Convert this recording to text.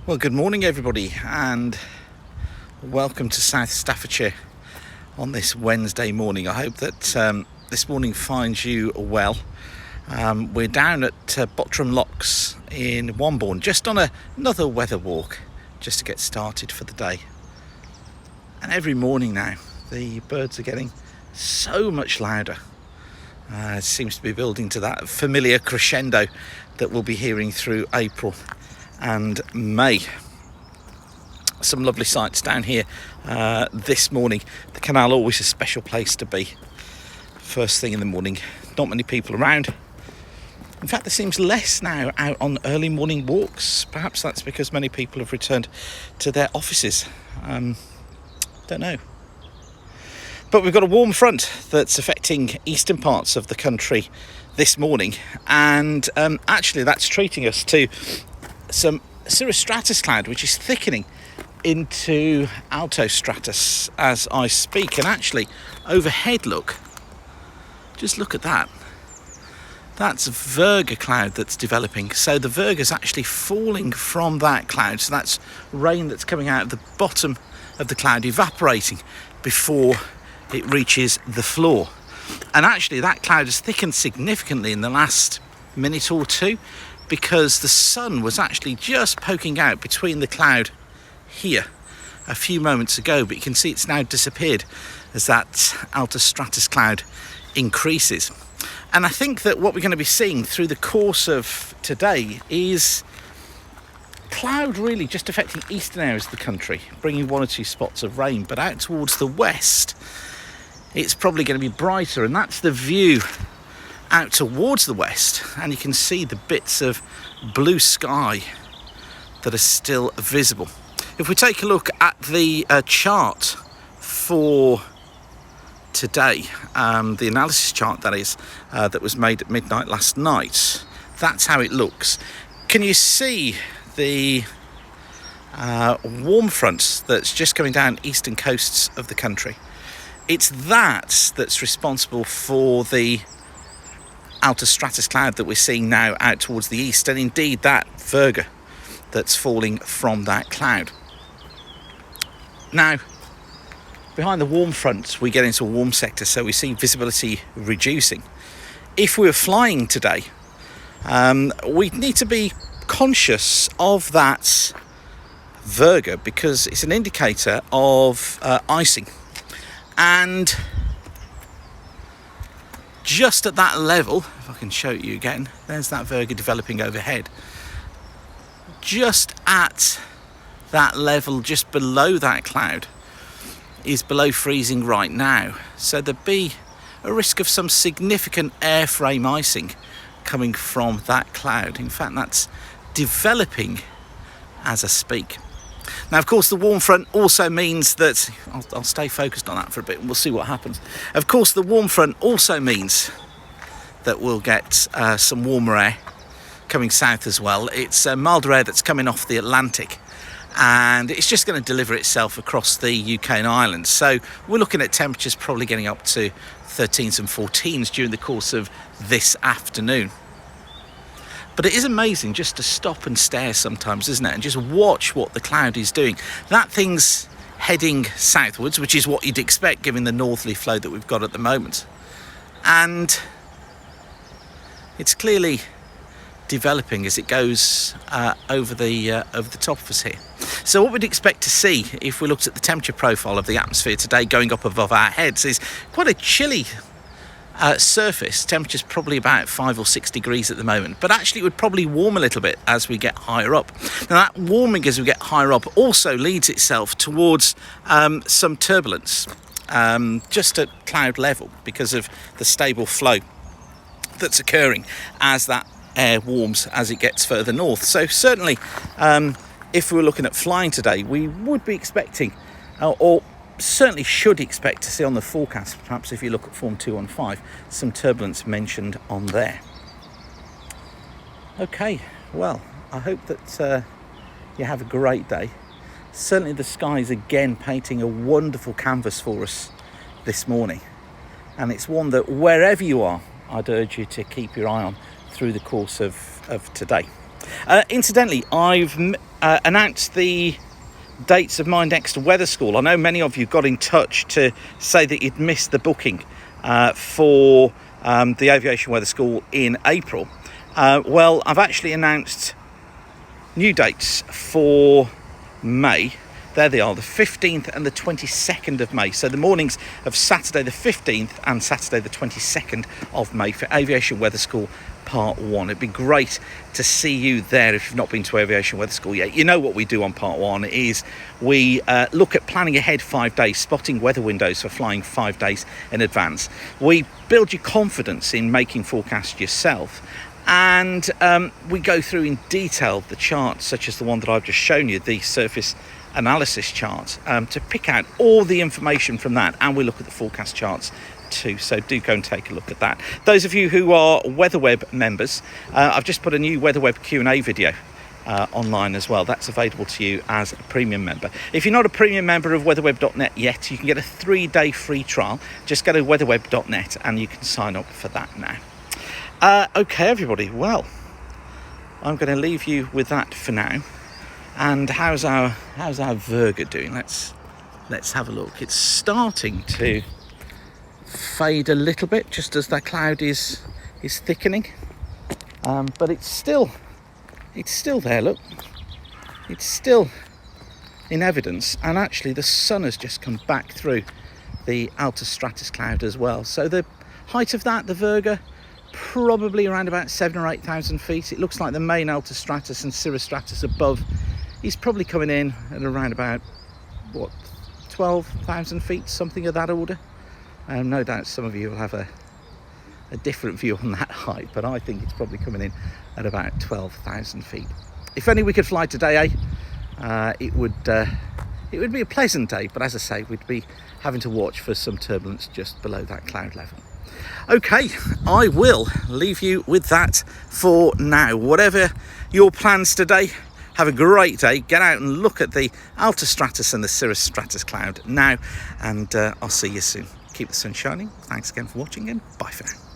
Well, good morning everybody, and welcome to South Staffordshire on this Wednesday morning. I hope that this morning finds you well. We're down at Bottram Locks in Wombourne, just on another weather walk, just to get started for the day. And every morning now, the birds are getting so much louder. It seems to be building to that familiar crescendo that we'll be hearing through April and May. Some lovely sights down here this morning. The canal, always a special place to be first thing in the morning. Not many people around. In fact, there seems less now out on early morning walks. Perhaps that's because many people have returned to their offices. Don't know. But we've got a warm front that's affecting eastern parts of the country this morning, and actually that's treating us to some cirrostratus cloud, which is thickening into altostratus as I speak. And actually overhead, just look at that. That's Virga cloud that's developing. So the Virga is actually falling from that cloud. So that's rain that's coming out of the bottom of the cloud, evaporating before it reaches the floor. And actually that cloud has thickened significantly in the last minute or two, because the sun was actually just poking out between the cloud here a few moments ago, but you can see it's now disappeared as that altostratus cloud increases. And I think that what we're going to be seeing through the course of today is cloud really just affecting eastern areas of the country, bringing one or two spots of rain, but out towards the west it's probably going to be brighter, and that's the view out towards the west, and you can see the bits of blue sky that are still visible. If we take a look at the chart for today, the analysis chart that is, that was made at midnight last night, that's how it looks. Can you see the warm front that's just coming down eastern coasts of the country? It's that's responsible for the altostratus cloud that we're seeing now out towards the east, and indeed that Virga that's falling from that cloud. Now, behind the warm front we get into a warm sector, so we see visibility reducing. If we were flying today, we need to be conscious of that Virga, because it's an indicator of icing. And just at that level, if I can show you again, there's that Virga developing overhead. Just at that level, just below that cloud, is below freezing right now. So there'd be a risk of some significant airframe icing coming from that cloud. In fact, that's developing as I speak. Now, of course, the warm front also means that, I'll stay focused on that for a bit and we'll see what happens. Of course, the warm front also means that we'll get some warmer air coming south as well. It's milder air that's coming off the Atlantic, and it's just going to deliver itself across the UK and Ireland. So we're looking at temperatures probably getting up to 13s and 14s during the course of this afternoon. But it is amazing just to stop and stare sometimes, isn't it? And just watch what the cloud is doing. That thing's heading southwards, which is what you'd expect given the northerly flow that we've got at the moment. And it's clearly developing as it goes over the top of us here. So what we'd expect to see if we looked at the temperature profile of the atmosphere today going up above our heads is quite a chilly surface. Temperature's probably about 5 or 6 degrees at the moment, but actually it would probably warm a little bit as we get higher up. Now that warming as we get higher up also leads itself towards some turbulence just at cloud level, because of the stable flow that's occurring as that air warms as it gets further north. So certainly if we were looking at flying today, we would be expecting or certainly should expect to see on the forecast, perhaps if you look at Form 215, some turbulence mentioned on there. Okay, well, I hope that you have a great day. Certainly the sky is again painting a wonderful canvas for us this morning, and it's one that wherever you are, I'd urge you to keep your eye on through the course of today. Incidentally, I've announce the dates of my next weather school. I know many of you got in touch to say that you'd missed the booking for the Aviation Weather School in April. Well, I've actually announced new dates for May. There they are, the 15th and the 22nd of May. So the mornings of Saturday the 15th and Saturday the 22nd of May for Aviation Weather School Part 1. It'd be great to see you there if you've not been to Aviation Weather School yet. You know what we do on Part 1 is we look at planning ahead 5 days, spotting weather windows for flying 5 days in advance. We build your confidence in making forecasts yourself. And we go through in detail the charts, such as the one that I've just shown you, the surface analysis chart, to pick out all the information from that, and we look at the forecast charts too, so do go and take a look at that. Those of you who are WeatherWeb members, I've just put a new WeatherWeb Q&A video online as well. That's available to you as a premium member. If you're not a premium member of weatherweb.net yet, you can get a 3-day free trial. Just go to weatherweb.net and you can sign up for that now. Okay everybody, well, I'm going to leave you with that for now. And how's our Virga doing? Let's have a look. It's starting to fade a little bit just as that cloud is thickening, but it's still there. Look, it's still in evidence, and actually the sun has just come back through the altostratus cloud as well. So the height of that, the Virga, probably around about 7,000 or 8,000 feet. It looks like the main altostratus and cirrostratus above is probably coming in at around about, what, 12,000 feet, something of that order. No doubt some of you will have a different view on that height, but I think it's probably coming in at about 12,000 feet. If only we could fly today, it would be a pleasant day, but as I say, we'd be having to watch for some turbulence just below that cloud level. Okay, I will leave you with that for now. Whatever your plans today, have a great day. Get out and look at the altostratus and the cirrostratus cloud now, and I'll see you soon. Keep the sun shining. Thanks again for watching, and bye for now.